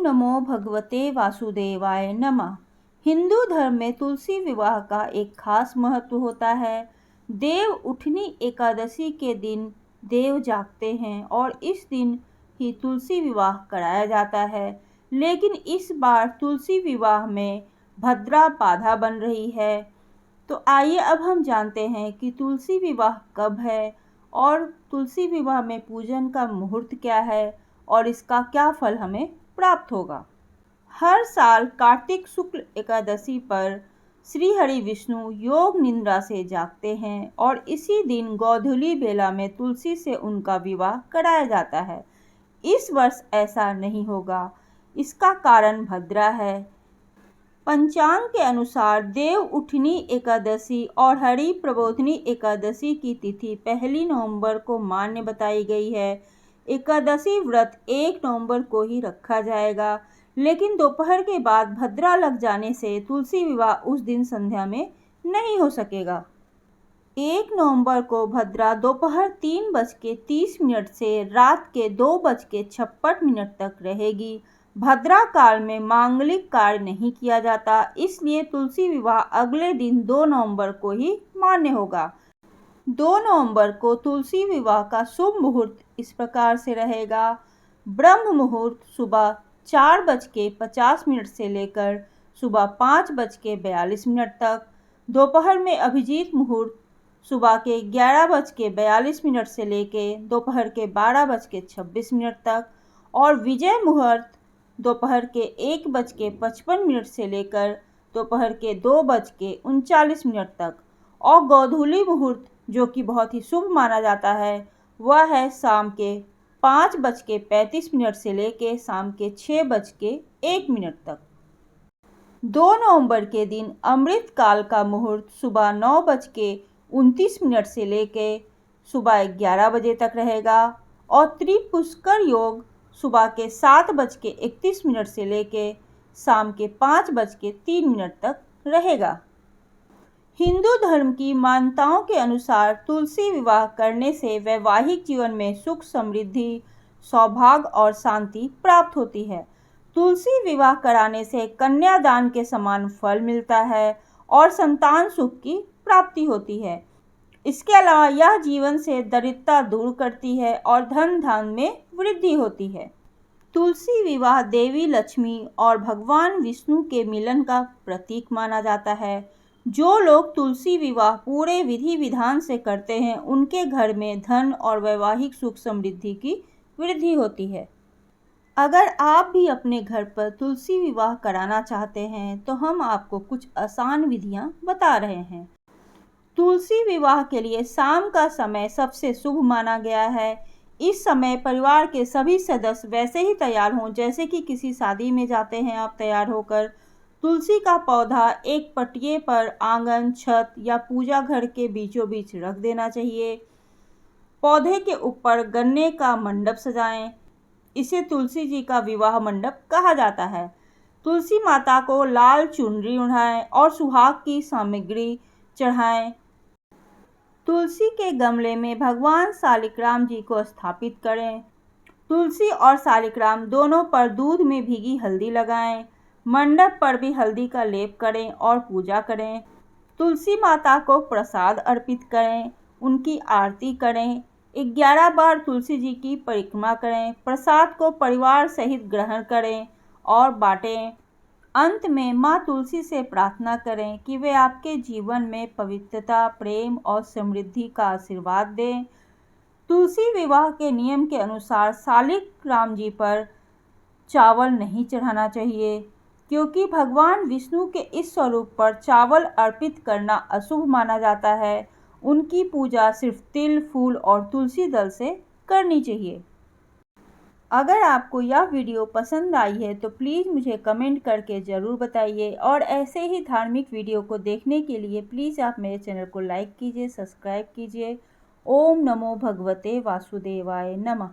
नमो भगवते वासुदेवाय नमः। हिंदू धर्म में तुलसी विवाह का एक खास महत्व होता है। देव उठनी एकादशी के दिन देव जागते हैं और इस दिन ही तुलसी विवाह कराया जाता है। लेकिन इस बार तुलसी विवाह में भद्रा बाधा बन रही है। तो आइए अब हम जानते हैं कि तुलसी विवाह कब है और तुलसी विवाह में पूजन का मुहूर्त क्या है और इसका क्या फल हमें प्राप्त होगा। हर साल कार्तिक शुक्ल एकादशी पर श्री हरि विष्णु योग निद्रा से जागते हैं और इसी दिन गोधूली बेला में तुलसी से उनका विवाह कराया जाता है। इस वर्ष ऐसा नहीं होगा। इसका कारण भद्रा है। पंचांग के अनुसार देव उठनी एकादशी और हरि प्रबोधनी एकादशी की तिथि 1 नवंबर को मान्य बताई गई है। एकादशी व्रत 1 नवंबर को ही रखा जाएगा, लेकिन दोपहर के बाद भद्रा लग जाने से तुलसी विवाह उस दिन संध्या में नहीं हो सकेगा। 1 नवंबर को भद्रा दोपहर 3:30 से रात के 2:56 तक रहेगी। भद्रा काल में मांगलिक कार्य नहीं किया जाता, इसलिए तुलसी विवाह अगले दिन 2 नवंबर को ही मान्य होगा। 2 नवंबर को तुलसी विवाह का शुभ मुहूर्त इस प्रकार से रहेगा। ब्रह्म मुहूर्त सुबह 4:50 से लेकर सुबह 5:42 तक। दोपहर में अभिजीत मुहूर्त सुबह के 11:42 से लेकर दोपहर के 12:26 तक और विजय मुहूर्त दोपहर के 1:55 से लेकर दोपहर के 2:39 तक और गोधूली मुहूर्त जो कि बहुत ही शुभ माना जाता है वह है शाम के 5:35 से लेकर शाम के 6:01 तक। 2 नवंबर के दिन अमृत काल का मुहूर्त सुबह 9:29 से लेकर सुबह 11 बजे तक रहेगा और त्रिपुष्कर योग सुबह के 7:31 से लेकर शाम के 5:03 तक रहेगा। हिंदू धर्म की मान्यताओं के अनुसार तुलसी विवाह करने से वैवाहिक जीवन में सुख समृद्धि, सौभाग्य और शांति प्राप्त होती है। तुलसी विवाह कराने से कन्यादान के समान फल मिलता है और संतान सुख की प्राप्ति होती है। इसके अलावा यह जीवन से दरिद्रता दूर करती है और धन धान्य में वृद्धि होती है। तुलसी विवाह देवी लक्ष्मी और भगवान विष्णु के मिलन का प्रतीक माना जाता है। जो लोग तुलसी विवाह पूरे विधि विधान से करते हैं उनके घर में धन और वैवाहिक सुख समृद्धि की वृद्धि होती है। अगर आप भी अपने घर पर तुलसी विवाह कराना चाहते हैं तो हम आपको कुछ आसान विधियां बता रहे हैं। तुलसी विवाह के लिए शाम का समय सबसे शुभ माना गया है। इस समय परिवार के सभी सदस्य वैसे ही तैयार हों जैसे कि किसी शादी में जाते हैं आप तैयार होकर। तुलसी का पौधा एक पटिये पर आंगन, छत या पूजा घर के बीचों बीच रख देना चाहिए। पौधे के ऊपर गन्ने का मंडप सजाएं। इसे तुलसी जी का विवाह मंडप कहा जाता है। तुलसी माता को लाल चुनरी ओढ़ाएं और सुहाग की सामग्री चढ़ाएं। तुलसी के गमले में भगवान शालिग्राम जी को स्थापित करें। तुलसी और शालिग्राम दोनों पर दूध में भीगी हल्दी लगाएं। मंडप पर भी हल्दी का लेप करें और पूजा करें। तुलसी माता को प्रसाद अर्पित करें, उनकी आरती करें। 11 बार तुलसी जी की परिक्रमा करें। प्रसाद को परिवार सहित ग्रहण करें और बांटें। अंत में माँ तुलसी से प्रार्थना करें कि वे आपके जीवन में पवित्रता, प्रेम और समृद्धि का आशीर्वाद दें। तुलसी विवाह के नियम के अनुसार शालिग्राम जी पर चावल नहीं चढ़ाना चाहिए, क्योंकि भगवान विष्णु के इस स्वरूप पर चावल अर्पित करना अशुभ माना जाता है। उनकी पूजा सिर्फ तिल, फूल और तुलसी दल से करनी चाहिए। अगर आपको यह वीडियो पसंद आई है तो प्लीज़ मुझे कमेंट करके ज़रूर बताइए और ऐसे ही धार्मिक वीडियो को देखने के लिए प्लीज़ आप मेरे चैनल को लाइक कीजिए, सब्सक्राइब कीजिए। ओम नमो भगवते वासुदेवाय नमः।